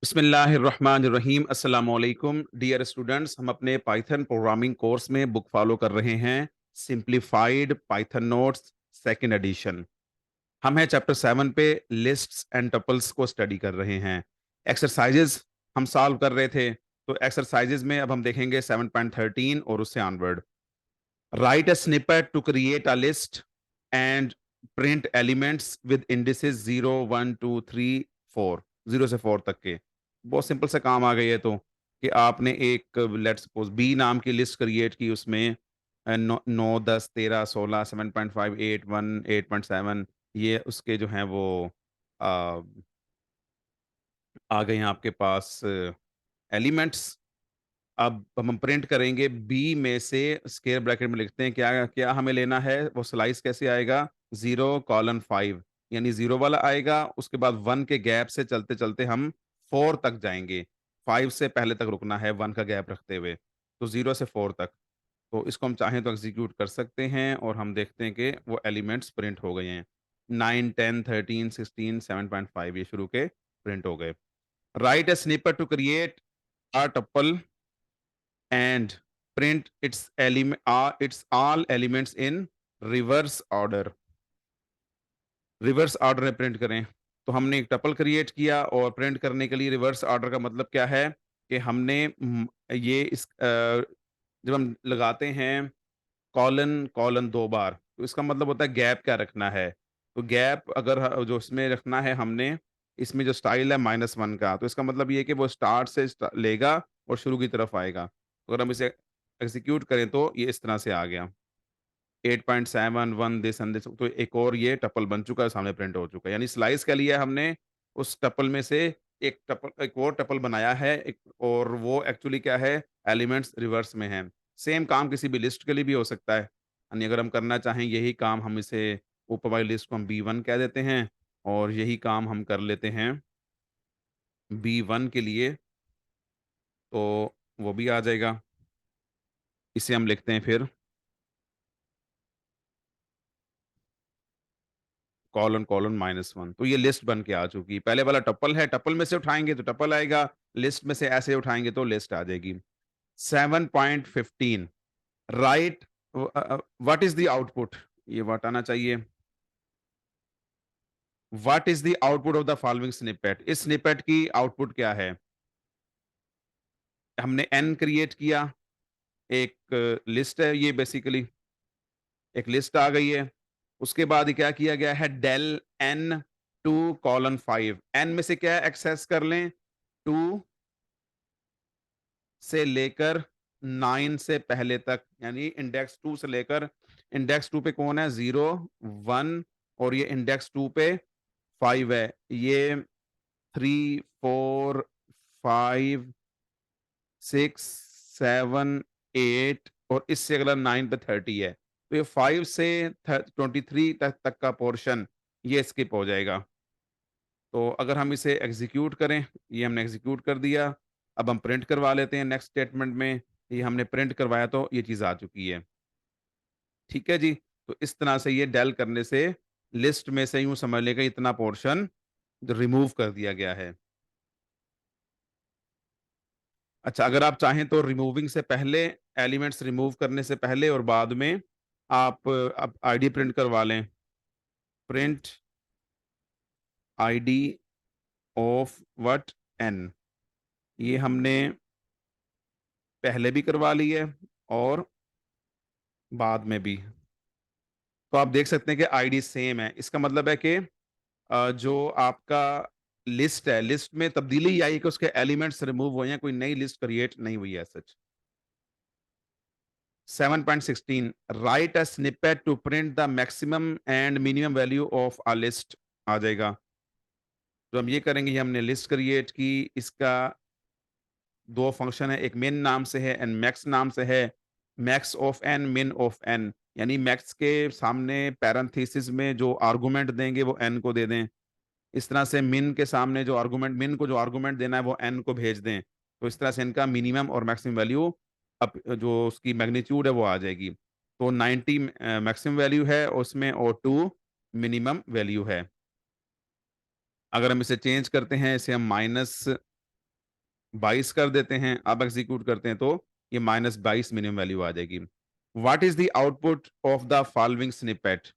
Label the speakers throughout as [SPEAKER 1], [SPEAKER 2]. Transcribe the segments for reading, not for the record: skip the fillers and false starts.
[SPEAKER 1] बिस्मिल्लाहिर्रहमानिर्रहीम अस्सलाम वालेकुम डियर स्टूडेंट्स। हम अपने पाइथन प्रोग्रामिंग कोर्स में बुक फॉलो कर रहे हैं simplified Python notes second edition. हम हैं चैप्टर 7 पे लिस्ट्स एंड टपल्स को स्टडी कर रहे हैं। एक्सरसाइजेज हम सॉल्व कर रहे थे, तो एक्सरसाइजेज में अब हम देखेंगे 7.13 और उससे onward. Write a snippet to create a list and print elements with indices 0 1 2 3 4, 0 से 4 तक के। बहुत सिंपल सा काम आ गई है, तो कि आपने एक लेट्स सपोज बी नाम की लिस्ट क्रिएट की, उसमें 9 10 13 16 7.5 8 1 8.7 ये उसके जो हैं वो आ, आ गए हैं आपके पास एलिमेंट्स। अब हम प्रिंट करेंगे बी में से, स्क्वायर ब्रैकेट में लिखते हैं क्या क्या हमें लेना है, वो स्लाइस कैसे आएगा 0:5, यानी 0 वाला आएगा, उसके बाद 1 के गैप से चलते चलते हम 4 तक जाएंगे। 5 से पहले तक रुकना है 1 का गैप रखते हुए, तो 0 से 4 तक। तो इसको हम चाहें तो एग्जीक्यूट कर सकते हैं और हम देखते हैं कि वो एलिमेंट्स प्रिंट हो गए हैं। 9 10 13 16 7.5 ये शुरू के प्रिंट हो गए। Write a snippet to create a tuple and print its all elements in reverse order। Reverse order में प्रिंट करें, तो हमने एक टपल क्रिएट किया और प्रिंट करने के लिए रिवर्स ऑर्डर का मतलब क्या है कि हमने ये जब हम लगाते हैं कॉलन कॉलन 2 बार, तो इसका मतलब होता है गैप क्या रखना है। तो गैप अगर जो इसमें रखना है हमने, इसमें जो स्टाइल है -1 का, तो इसका मतलब ये है कि वो स्टार्ट से लेगा और शुरू की तरफ आएगा। तो अगर हम इसे एग्जीक्यूट करें तो ये इस तरह से आ गया 8.7 1 दिस एंड दिस, तो एक और ये टपल बन चुका है, सामने प्रिंट हो चुका है। यानी स्लाइस क्या लिया है हमने, उस टपल में से एक और टपल बनाया है, एक और वो एक्चुअली क्या है, एलिमेंट्स रिवर्स में हैं। सेम काम किसी भी लिस्ट के लिए भी हो सकता है। यानी अगर हम करना चाहें यही काम, हम इसे ऊपर वाली लिस्ट को हम B1 कह देते हैं और यही काम हम कर लेते हैं B1 के लिए, तो वो भी आ जाएगा। इसे हम लिखते हैं फिर कॉलन कॉलन -1, तो ये लिस्ट बन के आ चुकी। पहले वाला टपल है, टपल में से उठाएँगे तो टपल आएगा, लिस्ट में से ऐसे उठाएँगे तो लिस्ट आ जाएगी। 7.15 right what is the output, ये व्हाट आना चाहिए। What is the output of the following snippet, इस स्निपेट की आउटपुट क्या है? हमने n क्रिएट किया, एक लिस्ट है ये बेसिकली, एक लिस्ट आ गई है। उसके बाद क्या किया गया है, del n 2:5, n में से क्या एक्सेस कर लें, 2 से लेकर 9 से पहले तक, यानी इंडेक्स 2 से लेकर इंडेक्स 2 पे कौन है, 0 1, और ये इंडेक्स 2 पे 5 है। ये 3 4 5 6 7 8 और इससे अगला 9 पे 30 है। तो ये 5 से 23 तक का पोर्शन ये स्किप हो जाएगा। तो अगर हम इसे एग्जीक्यूट करें, ये हमने एग्जीक्यूट कर दिया। अब हम प्रिंट करवा लेते हैं नेक्स्ट स्टेटमेंट में, ये हमने प्रिंट करवाया तो ये चीज़ आ चुकी है। ठीक है जी, तो इस तरह से ये डेल करने से लिस्ट में से यूँ समझ लें कि इतना पोर्शन रिमूव कर दिया गया है। अच्छा, अगर आप चाहें तो रिमूविंग से पहले, एलिमेंट्स रिमूव करने से पहले और बाद में आप आईडी प्रिंट करवा लें। Print ID of what, n, ये हमने पहले भी करवा ली है और बाद में भी। तो आप देख सकते हैं कि आईडी सेम है। इसका मतलब है कि जो आपका लिस्ट है, लिस्ट में तब्दीली ही आई है कि उसके एलिमेंट्स रिमूव हुए हैं, कोई नई लिस्ट क्रिएट नहीं हुई है as such. 7.16 write a snippet to print the maximum and minimum value of a list आ जाएगा। तो हम ये करेंगे, ये हमने लिस्ट क्रिएट की, इसका 2 फंक्शन है, एक मिन नाम से है एंड मैक्स नाम से है। मैक्स ऑफ एन, मिन ऑफ एन, यानी मैक्स के सामने पैरेंथेसिस में जो आर्गुमेंट देंगे वो एन को दे दें। इस तरह से मिन के सामने जो आर्गुमेंट, मिन को जो आर्गुमेंट देना है वो एन को भेज दें। तो इस तरह से इनका मिनिमम और मैक्सिमम वैल्यू जो उसकी मैग्नीट्यूड है वो आ जाएगी। तो 90 मैक्सिमम वैल्यू है उसमें और 2 मिनिमम वैल्यू है। अगर हम इसे चेंज करते हैं, इसे हम 22 कर देते हैं, अब एग्जीक्यूट करते हैं तो ये -22 मिनिमम वैल्यू आ जाएगी। What is the output of the following snippet?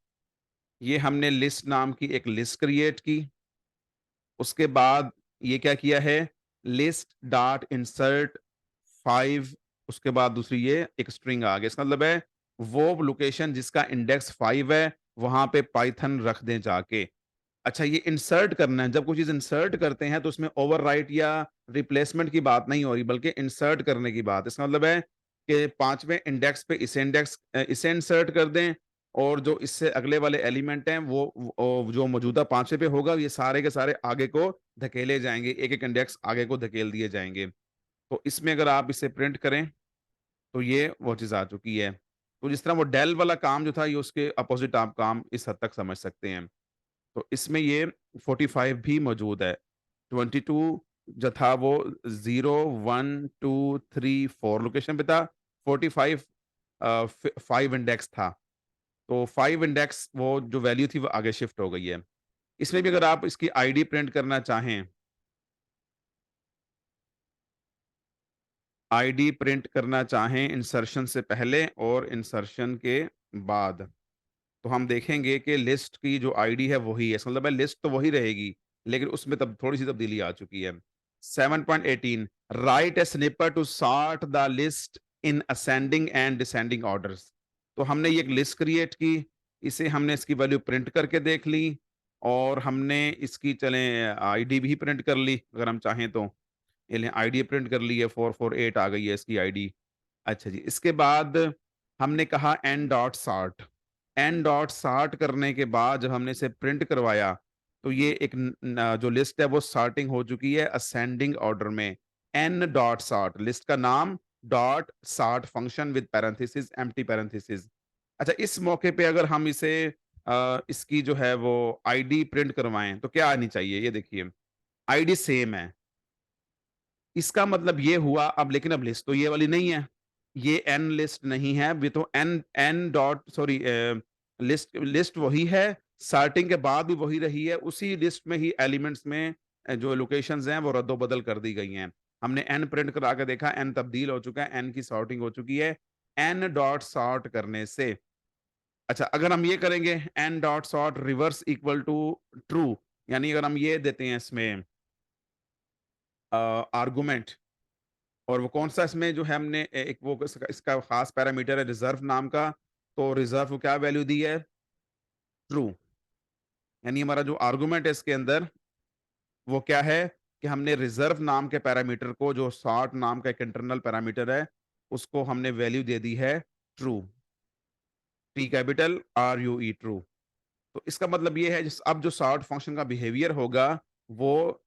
[SPEAKER 1] ये हमने लिस्ट नाम की एक लिस्ट क्रिएट की, उसके बाद ये क्या किया है, लिस्ट डॉट इंसर्ट 5, उसके बाद दूसरी ये एक स्ट्रिंग आ गया। इसका मतलब है वो लोकेशन जिसका इंडेक्स 5 है, वहां पे पाइथन रख दें जाके। अच्छा, ये इंसर्ट करना है, जब कोई चीज़ इंसर्ट करते हैं तो उसमें ओवरराइट या रिप्लेसमेंट की बात नहीं हो रही, बल्कि इंसर्ट करने की बात। इसका मतलब है कि 5वें इंडेक्स पे इसे इंसर्ट कर दें, और जो इससे अगले वाले एलिमेंट हैं वो जो मौजूदा 5वें पे होगा, ये सारे के सारे आगे को धकेले जाएँगे, एक-एक इंडेक्स आगे को धकेल दिए जाएँगे। तो इसमें अगर आप इसे प्रिंट करें, तो ये वो चीज़ आ चुकी है। तो जिस तरह वो डेल वाला काम जो था, ये उसके अपोज़िट आप काम इस हद तक समझ सकते हैं। तो इसमें ये 45 भी मौजूद है। 22 जो था वो 0, 1, 2, 3, 4 लोकेशन पे था। 45 5 इंडेक्स था। तो 5 इंडेक्स वो जो वैल्यू थी वो आगे शिफ्ट हो गई है। इसमें भी अगर आप इसकी आईडी प्रिंट करना चाहें, आईडी प्रिंट करना चाहें इंसर्शन से पहले और इंसर्शन के बाद, तो हम देखेंगे कि लिस्ट की जो आईडी है वही है। इसका मतलब है लिस्ट तो वही रहेगी, लेकिन उसमें तब थोड़ी-सी तब्दीली आ चुकी है। 7.18 write a snippet to sort the list in ascending and descending orders. तो हमने ये एक लिस्ट क्रिएट की, इसे हमने इसकी वैल्यू प्रिंट करके देख ली, और हमने इसकी चलें आईडी भी प्रिंट कर ली अगर हम चाहें तो। ये लें आईडी प्रिंट कर ली है, 448 आ गई है इसकी आईडी। अच्छा जी, इसके बाद हमने कहा n dot sort. N dot sort करने के बाद जब हमने इसे प्रिंट करवाया, तो ये एक जो लिस्ट है वो सॉर्टिंग हो चुकी है असेंडिंग ऑर्डर में। एन डॉट सॉर्ट लिस्ट का नाम, dot sort function with parenthesis, empty parenthesis. अच्छा, इस मौके पे अगर हम इसे इसकी जो है वो आईडी प्रिंट करवाएं तो क्या आनी चाहिए, ये देखिए आईडी सेम है। इसका मतलब ये हुआ, अब लिस्ट तो ये वाली नहीं है। ये एन लिस्ट नहीं है, ये तो n n dot sorry list list वही है, सॉर्टिंग के बाद भी वही रही है, उसी लिस्ट में ही एलिमेंट्स में जो लोकेशंस हैं वो रद्दो-बदल कर दी गई हैं। हमने एन प्रिंट करा के देखा, एन तब्दील हो चुका है, एन की सॉर्टिंग हो चुकी है, एन डॉट सॉर्ट करने से। अच्छा, अगर हम ये करेंगे n dot sort reverse equal to true, यानी अगर हम ये देते हैं इसमें आर्गुमेंट, और वो कौन-सा इसमें जो है हमने एक वो इसका इसका ख़ास पैरामीटर है रिज़र्व नाम का, तो रिज़र्व को क्या वैल्यू दी है? ट्रू। यानी हमारा जो आर्गुमेंट है इसके अंदर, वो क्या है कि हमने रिज़र्व नाम के पैरामीटर को, जो सॉर्ट नाम का एक इंटरनल पैरामीटर है, उसको हमने वैल्यू दे दी है true. T capital R you E true. तो इसका मतलब ये है अब जो सॉर्ट फंक्शन का बिहेवियर होगा, वो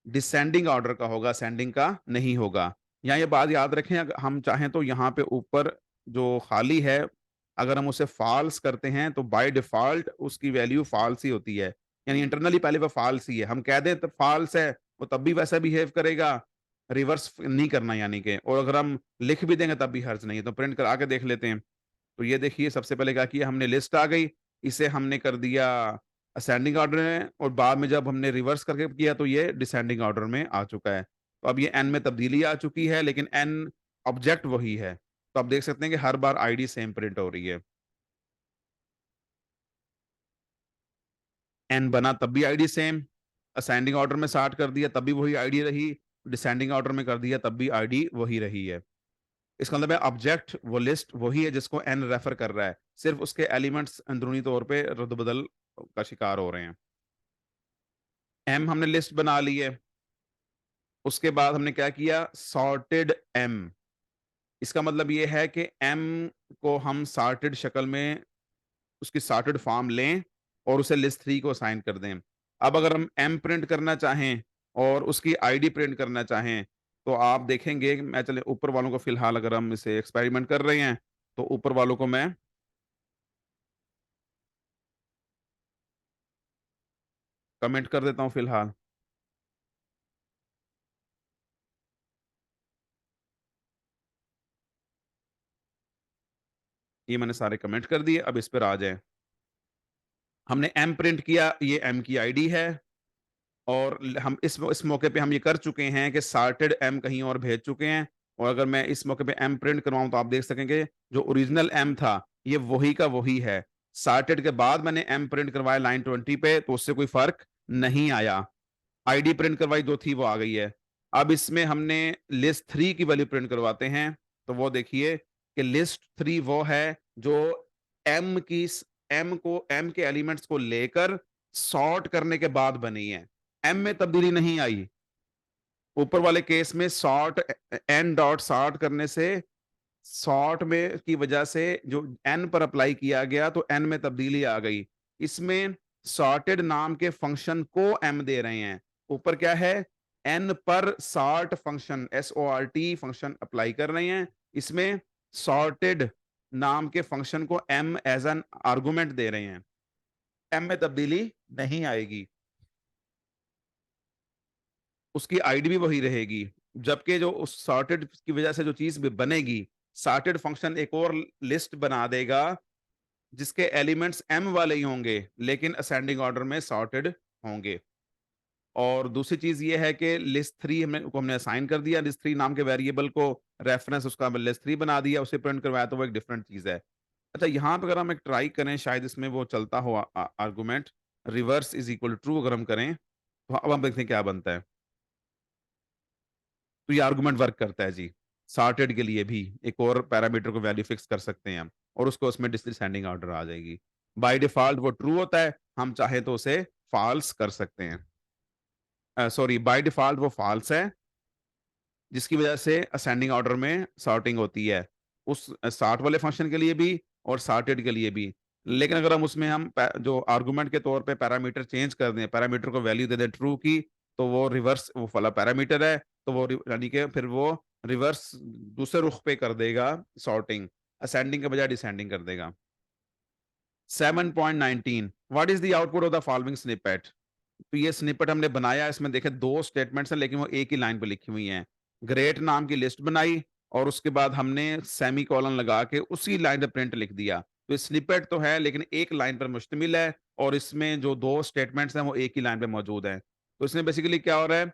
[SPEAKER 1] डिसेंडिंग ऑर्डर का होगा, असेंडिंग का नहीं होगा। यहाँ ये बात याद रखें, हम चाहें तो यहाँ पे ऊपर जो खाली है, अगर हम उसे फॉल्स करते हैं तो बाय डिफ़ॉल्ट उसकी वैल्यू फॉल्स ही होती है। यानी इंटरनली पहले वो फॉल्स ही है। हम कह दें तो फॉल्स है, वो तब भी वैसा बिहेव करेगा, रिवर्स नहीं करना यानी कि, और अगर हम लिख भी देंगे तब भी हर्ज नहीं है। तो प्रिंट करा के देख लेते हैं। तो ये देखिए सबसे पहले क्या किया हमने, लिस्ट आ गई, इसे हमने कर दिया असेंडिंग ऑर्डर में, और बाद में जब हमने रिवर्स करके किया तो ये डिसेंडिंग ऑर्डर में आ चुका है। तो अब ये एन में तब्दीली आ चुकी है, लेकिन एन ऑब्जेक्ट वही है। तो आप देख सकते हैं कि हर बार आईडी सेम प्रिंट हो रही है। एन बना तब भी आईडी सेम, असेंडिंग ऑर्डर में सॉर्ट कर दिया तब भी वही आईडी रही, डिसेंडिंग ऑर्डर में कर दिया तब भी आईडी वही रही है। इसका मतलब है ऑब्जेक्ट वो लिस्ट वही है जिसको एन रेफर कर रहा है, सिर्फ उसके एलिमेंट्स अंदरूनी तौर पे रद्द-बदल का शिकार हो रहे हैं। एम हमने लिस्ट बना ली है, उसके बाद हमने क्या किया, सॉर्टेड एम। इसका मतलब ये है कि एम को हम सॉर्टेड शक्ल में उसकी सॉर्टेड फॉर्म लें और उसे लिस्ट 3 को असाइन कर दें। अब अगर हम एम प्रिंट करना चाहें और उसकी आईडी प्रिंट करना चाहें, तो आप देखेंगे कि मैं चले ऊपर वालों को फिलहाल अगर हम इसे एक्सपेरिमेंट कर रहे हैं, तो ऊपर वालों को मैं कमेंट कर देता हूँ फिलहाल। ये मैंने सारे कमेंट कर दिए, अब इस पर आ जाएँ। हमने एम प्रिंट किया, ये एम की आईडी है। और हम इस मौके पे हम ये कर चुके हैं कि सॉर्टेड एम कहीं और भेज चुके हैं। और अगर मैं इस मौके पे एम प्रिंट करवाऊं तो आप देख सकेंगे जो ओरिजिनल एम था ये वही का वही है। सॉर्टेड के बाद मैंने एम प्रिंट करवाया लाइन 20 पे तो उससे कोई फर्क नहीं आया। आईडी प्रिंट करवाई जो थी वो आ गई है। अब इसमें हमने लिस्ट 3 की वैल्यू प्रिंट करवाते हैं। तो वो देखिए कि लिस्ट 3 वो है जो एम की एम के एलिमेंट्स को लेकर सॉर्ट करने के बाद बनी है। एम में तब्दीली नहीं आई। ऊपर वाले केस में सॉर्ट एन डॉट सॉर्ट करने से सॉर्ट में की वजह से जो एन पर अप्लाई किया गया तो एन में तब्दीली आ गई। इसमें सॉर्टेड नाम के फंक्शन को एम दे रहे हैं। ऊपर क्या है एन पर sort function SORT function apply कर रहे हैं। इसमें सॉर्टेड नाम के फंक्शन को एम एज एन आर्गुमेंट दे रहे हैं। एम में तब्दीली नहीं आएगी, उसकी आईडी भी वही रहेगी। जबकि जो उस सॉर्टेड की वजह से जो चीज बनेगी, सॉर्टेड फंक्शन एक और लिस्ट बना देगा जिसके एलिमेंट्स एम वाले ही होंगे लेकिन असेंडिंग ऑर्डर में सॉर्टेड होंगे। और दूसरी चीज ये है कि लिस्ट 3 हमने असाइन कर दिया, लिस्ट 3 नाम के वेरिएबल को रेफरेंस उसका लिस्ट 3 बना दिया, उसे प्रिंट करवाया तो वो एक डिफरेंट चीज है। अच्छा यहाँ पे अगर हम एक ट्राई करें शायद इसमें वो चलता हो argument reverse is equal true अगर हम करें तो अब हम देखते हैं क्या बनता है। तो ये आर्गुमेंट वर्क करता है जी। सॉर्टेड के लिए भी एक और पैरामीटर को वैल्यू फिक्स कर सकते हैं हम और उसको उसमें डिसेंडिंग ऑर्डर आ जाएगी। बाय डिफॉल्ट वो ट्रू होता है, हम चाहे तो उसे फॉल्स कर सकते हैं। सॉरी बाय डिफॉल्ट वो फॉल्स है जिसकी वजह से असेंडिंग ऑर्डर में सॉर्टिंग होती है उस सॉर्ट वाले फंक्शन के लिए भी और सॉर्टेड के लिए भी। लेकिन अगर हम उसमें जो आर्गुमेंट के तौर पे पैरामीटर चेंज कर दें, पैरामीटर को वैल्यू दे दें ट्रू की, तो वो रिवर्स वो वाला पैरामीटर है तो वो यानी कि फिर वो रिवर्स दूसरे रुख पे कर देगा सॉर्टिंग, असेंडिंग के बजाय डिसेंडिंग कर देगा। 7.19 what is the output of the following snippet. तो ये स्निपेट हमने बनाया, इसमें देखे 2 स्टेटमेंट्स हैं लेकिन वो एक ही लाइन पे लिखी हुई हैं। ग्रेट नाम की लिस्ट बनाई और उसके बाद हमने सेमीकोलन लगा के उसी लाइन पे प्रिंट लिख दिया। तो ये स्निपेट तो है लेकिन एक लाइन पर मुश्तमिल है और इसमें जो 2 स्टेटमेंट्स हैं वो एक ही लाइन पे मौजूद हैं। तो इसमें बेसिकली क्या हो रहा है,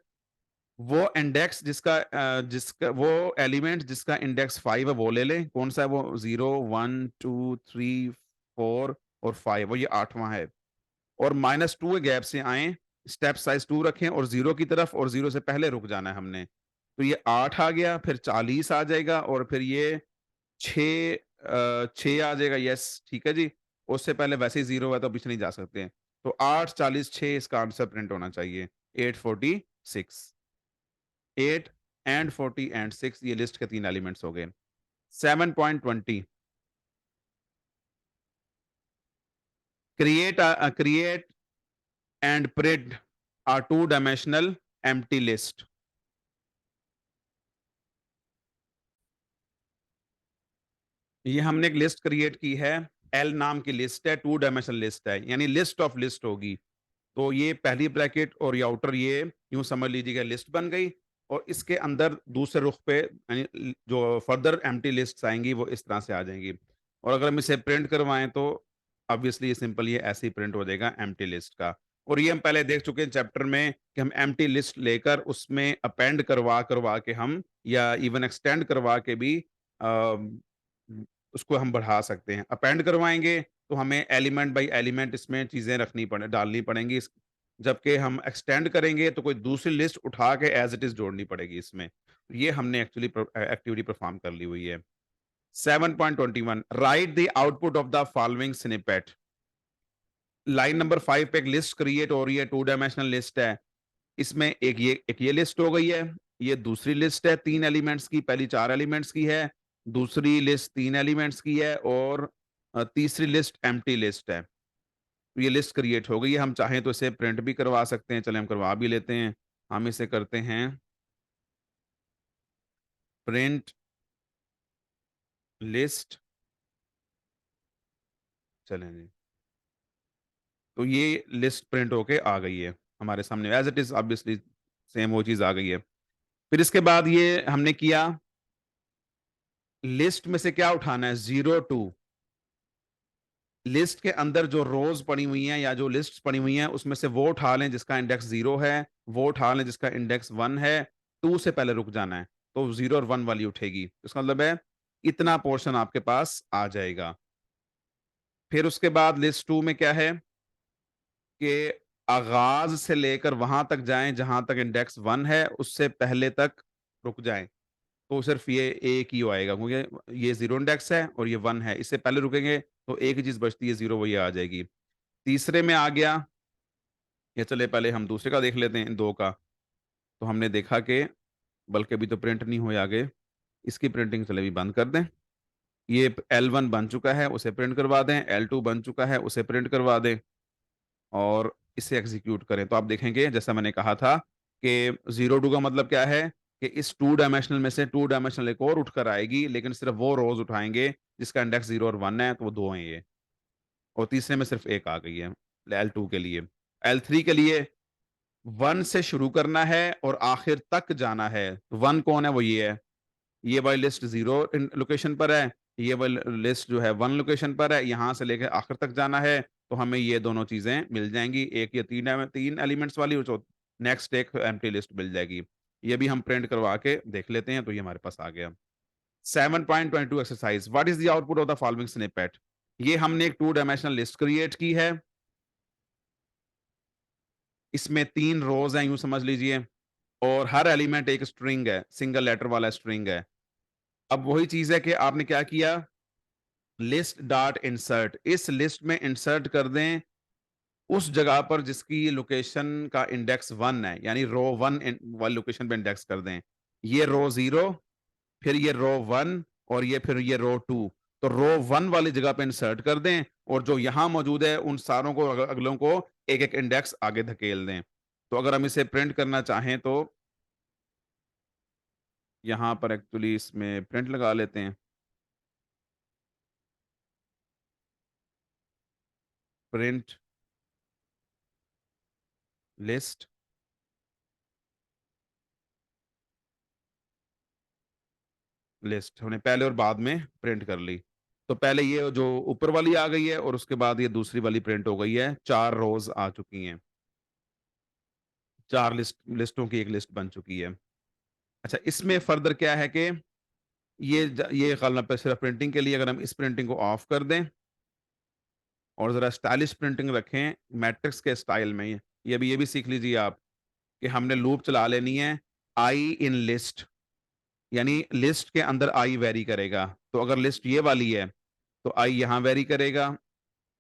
[SPEAKER 1] वो इंडेक्स जिसका वो एलिमेंट जिसका इंडेक्स 5 है वो ले लें। कौन-सा है वो 0, 1, 2, 3, 4 और 5 वो ये 8वां है। और -2 के गैप से आएँ, स्टेप साइज़ 2 रखें और 0 की तरफ और 0 से पहले रुक जाना है हमने। तो ये 8 आ गया, फिर 40 आ जाएगा और फिर ये 6 आ जाएगा, यस ठीक है जी। उससे पहले वैसे ही 0 है तो पीछे नहीं जा सकते हैं। तो 8, 40, 6 इसका आंसर प्रिंट होना चाहिए। 846 8 एंड 40 एंड 6 ये लिस्ट के 3 एलिमेंट्स हो गए। 7.20 create and print a two dimensional empty list. ये हमने एक लिस्ट क्रिएट की है, एल नाम की लिस्ट है, 2 डायमेंशनल लिस्ट है, यानी लिस्ट ऑफ लिस्ट होगी। तो ये पहली ब्रैकेट और ये आउटर ये यूँ समझ लीजिएगा लिस्ट बन गई और इसके अंदर दूसरे रुख पे यानी जो फर्दर एम्प्टी लिस्ट्स आएँगी वो इस तरह से आ जाएँगी। और अगर हम इसे प्रिंट करवाएँ तो ऑब्वियसली ये सिंपल ये ऐसे ही प्रिंट हो जाएगा एम्प्टी लिस्ट का। और ये हम पहले देख चुके हैं चैप्टर में कि हम एम्प्टी लिस्ट लेकर उसमें अपेंड करवा के हम या इवन एक्सटेंड करवा के भी उसको हम बढ़ा सकते हैं। अपेंड करवाएँगे तो हमें एलिमेंट बाय एलिमेंट इसमें चीज़ें डालनी पड़ेंगी। जबकि हम एक्सटेंड करेंगे तो कोई दूसरी लिस्ट उठा के एज़ इट इज़ जोड़नी पड़ेगी इसमें। ये हमने एक्चुअली एक्टिविटी परफॉर्म कर ली हुई है। 7.21 right the output of the following snippet. Line number 5 पे एक लिस्ट क्रिएट हो रही है, 2 डायमेंशनल लिस्ट है। इसमें एक ये लिस्ट हो गई है, ये दूसरी लिस्ट है 3 एलिमेंट्स की, पहली 4 एलिमेंट्स की है, दूसरी लिस्ट 3 एलिमेंट्स की है और तीसरी लिस्ट एम्प्टी लिस्ट है। ये लिस्ट क्रिएट हो गई है, हम चाहें तो इसे प्रिंट भी करवा सकते हैं, चलें हम करवा भी लेते हैं। हम इसे करते हैं प्रिंट लिस्ट, चलें जी। तो ये लिस्ट प्रिंट होके आ गई है हमारे सामने as it is obviously same वो चीज़ आ गई है। फिर इसके बाद ये हमने किया लिस्ट में से क्या उठाना है 0 2 लिस्ट के अंदर जो रोज पड़ी हुई हैं या जो लिस्ट पड़ी हुई हैं उसमें से वो उठा लें जिसका इंडेक्स 0 है, वो उठा लें जिसका इंडेक्स 1 है, 2 से पहले रुक जाना है, तो 0 और 1 वाली उठेगी। इसका मतलब है इतना पोर्शन आपके पास आ जाएगा। फिर उसके बाद लिस्ट 2 में क्या है कि आगाज़ से लेकर वहाँ तक जाएँ जहाँ तक इंडेक्स 1 है, उससे पहले तक रुक जाएँ। तो सिर्फ़ ये एक ही आएगा क्योंकि ये 0 इंडेक्स है और ये 1 है। इससे पहले रुकेंगे तो एक ही चीज़ बचती है 0 वही आ जाएगी। तीसरे में आ गया, या चलिए पहले हम दूसरे का देख लेते हैं इन 2 का। तो हमने देखा कि बल्कि अभी तो प्रिंट नहीं हुए आगे, इसकी प्रिंटिंग चलिए अभी बंद कर दें। ये L1 बन चुका है, उसे प्रिंट करवा दें, L2 बन चुका है, उसे प्रिंट करवा दें और इसे एग्ज़ीक्यूट करें। तो आप देखेंगे जैसा मैंने कहा था कि 0 टू का मतलब क्या है कि इस 2 डायमेंशनल में से 2 डायमेंशनल एक और उठकर आएगी, लेकिन सिर्फ़ वो रोज़ उठाएँगे जिसका इंडेक्स 0 और 1 है, तो वो 2 हैं ये। और तीसरे में सिर्फ़ 1 आ गई है, L2 के लिए। L3 के लिए 1 से शुरू करना है और आखिर तक जाना है। 1 कौन है? वो ये है। ये वाली लिस्ट 0 लोकेशन पर है, ये वाली लिस्ट जो है 1 लोकेशन पर है, यहाँ से लेके आखिर तक जाना है, तो हमें ये दोनों चीज़ें मिल जाएँगी। एक ये 3 एलिमेंट्स वाली और नेक्स्ट एक एम्प्टी लिस्ट मिल जाएगी। ये भी हम प्रिंट करवा के देख लेते हैं, तो ये हमारे पास आ गया। 7.22 exercise what is the output of the following snippet? ये हमने एक 2 डायमेंशनल लिस्ट क्रिएट की है। इसमें 3 रोज़ हैं यूँ समझ लीजिए और हर एलिमेंट एक स्ट्रिंग है, सिंगल लेटर वाला स्ट्रिंग है। अब वही चीज़ है कि आपने क्या किया, लिस्ट डॉट इंसर्ट, इस लिस्ट में इंसर्ट कर दें उस जगह पर जिसकी लोकेशन का इंडेक्स 1 है, यानी रो 1 वाली लोकेशन पे इंडेक्स कर दें। ये रो 0, फिर ये रो 1 और ये फिर ये रो 2। तो रो 1 वाली जगह पे इंसर्ट कर दें और जो यहाँ मौजूद है उन सारों को अगलों को एक-एक इंडेक्स आगे धकेल दें। तो अगर हम इसे प्रिंट करना चाहें तो यहाँ पर एक्चुअली इसमें प्रिंट लगा लेते हैं। प्रिंट लिस्ट लिस्ट हमने पहले और बाद में प्रिंट कर ली। तो पहले ये जो ऊपर वाली आ गई है और उसके बाद ये दूसरी वाली प्रिंट हो गई है। 4 रोज़ आ चुकी हैं। 4 लिस्टों की एक लिस्ट बन चुकी है। अच्छा, इसमें फर्दर क्या है कि ये कॉलम पे सिर्फ प्रिंटिंग के लिए अगर हम इस प्रिंटिंग को ऑफ कर दें और ज़रा स्टाइलिश प्रिंटिंग रखें मैट्रिक्स के स्टाइल में, ये भी सीख लीजिए आप कि हमने लूप चला लेनी है आई इन लिस्ट, यानी लिस्ट के अंदर आई वेरी करेगा। तो अगर लिस्ट ये वाली है, तो आई यहाँ वेरी करेगा,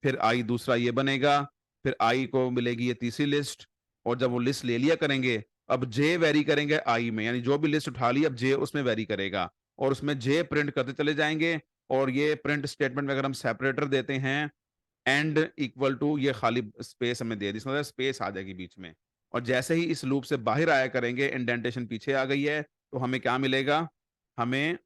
[SPEAKER 1] फिर आई दूसरा ये बनेगा, फिर आई को मिलेगी ये तीसरी लिस्ट और जब वो लिस्ट ले लिया करेंगे, अब जे वेरी करेंगे आई में, यानी जो भी लिस्ट उठा ली अब जे उसमें वेरी करेगा और उसमें जे प्रिंट करते चले जाएँगे और ये प्रिंट स्टेटमेंट में अगर हम सेपरेटर देते हैं एंड इक्वल टू ये खाली स्पेस हमें दे दी, इसका मतलब स्पेस आ जाएगी बीच में और जैसे ही इस लूप से बाहर आया करेंगे, इंडेंटेशन पीछे आ गई है, तो हमें क्या मिलेगा? हमें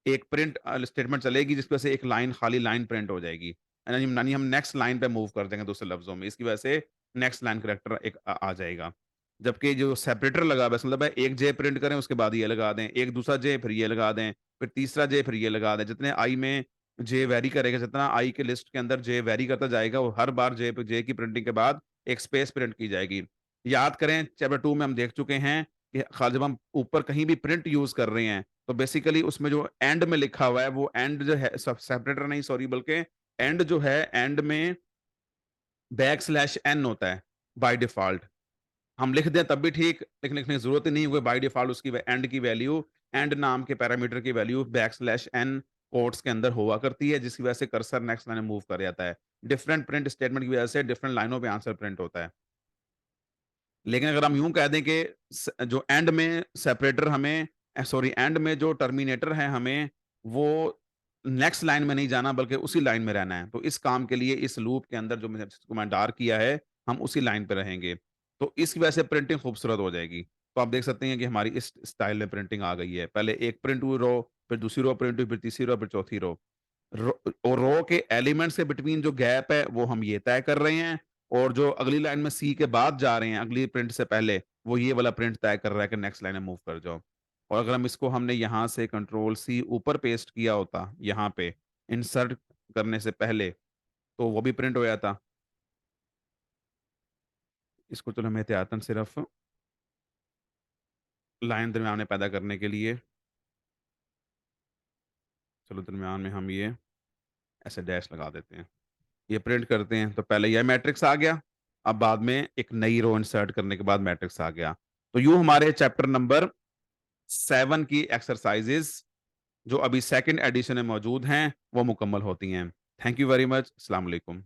[SPEAKER 1] एक प्रिंट स्टेटमेंट चलेगी जिसकी वजह से एक लाइन खाली लाइन प्रिंट हो जाएगी। यानी हम नेक्स्ट लाइन पे मूव कर देंगे दूसरे लफ्ज़ों में। इसकी वजह से नेक्स्ट लाइन करैक्टर एक आ जाएगा। जबकि जो सेपरेटर लगा हुआ है, इसका मतलब है एक जे प्रिंट करें उसके बाद ये लगा दें, एक दूसरा जे फिर ये लगा दें, फिर तीसरा जे फिर ये लगा दें। जितने आई में जे वेरी करेगा, जितना आई के लिस्ट के अंदर जे वेरी करता जाएगा, वो हर बार जे की प्रिंटिंग के बाद एक स्पेस प्रिंट की जाएगी। याद करें चैप्टर 2 में हम देख चुके हैं कि जब हम ऊपर कहीं भी प्रिंट यूज़ कर रहे हैं तो बेसिकली उसमें जो एंड में लिखा हुआ है वो एंड जो है सेपरेटर नहीं सॉरी बल्कि एंड जो है एंड में बैक स्लैश एन होता है बाय डिफॉल्ट। हम लिख दें तब भी ठीक, लेकिन लिखने की जरूरत ही नहीं हुई। बाय डिफॉल्ट उसकी एंड की वैल्यू एंड नाम के पैरामीटर की value backslash n quotes के अंदर हुआ करती है जिसकी वजह से कर्सर नेक्स्ट लाइन मूव कर जाता है। डिफरेंट प्रिंट स्टेटमेंट की वजह से डिफरेंट लाइनों पे आंसर प्रिंट होता है। लेकिन अगर हम यूं कह दें कि जो एंड में सेपरेटर हमें सॉरी एंड में जो टर्मिनेटर है हमें वो नेक्स्ट लाइन में नहीं जाना बल्कि उसी लाइन में रहना है, तो इस काम के लिए इस लूप के अंदर जो मैंने जिसको मैं डार्क किया है हम उसी लाइन पे रहेंगे, तो इसकी वजह से प्रिंटिंग खूबसूरत हो जाएगी। तो आप देख सकते हैं कि हमारी इस स्टाइल में प्रिंटिंग आ गई है। पहले एक प्रिंट हुई रो, फिर दूसरी रो प्रिंट हुई, फिर तीसरी रो, फिर चौथी रो। और रो के एलिमेंट्स के बिटवीन जो गैप है वो हम ये तय कर रहे हैं और जो अगली लाइन में सी के बाद जा रहे हैं अगली प्रिंट से पहले वो ये वाला प्रिंट तय कर रहा है कि नेक्स्ट लाइन में मूव कर जाओ। और अगर हम इसको हमने यहाँ से कंट्रोल सी ऊपर पेस्ट किया होता, यहाँ पे इंसर्ट करने से पहले, तो वो भी प्रिंट हो जाता। इसको चलो हम एहतियातन सिर्फ लाइन दरमियान में पैदा करने के लिए, चलो दरमियान में हम ये ऐसे डैश लगा देते हैं। ये प्रिंट करते हैं तो पहले यह मैट्रिक्स आ गया, अब बाद में एक नई रो इंसर्ट करने के बाद मैट्रिक्स आ गया। तो यूं हमारे चैप्टर नंबर 7 की एक्सरसाइजेस जो अभी सेकंड एडिशन में मौजूद हैं वो मुकम्मल होती हैं। Thank you very much. अस्सलाम वालेकुम।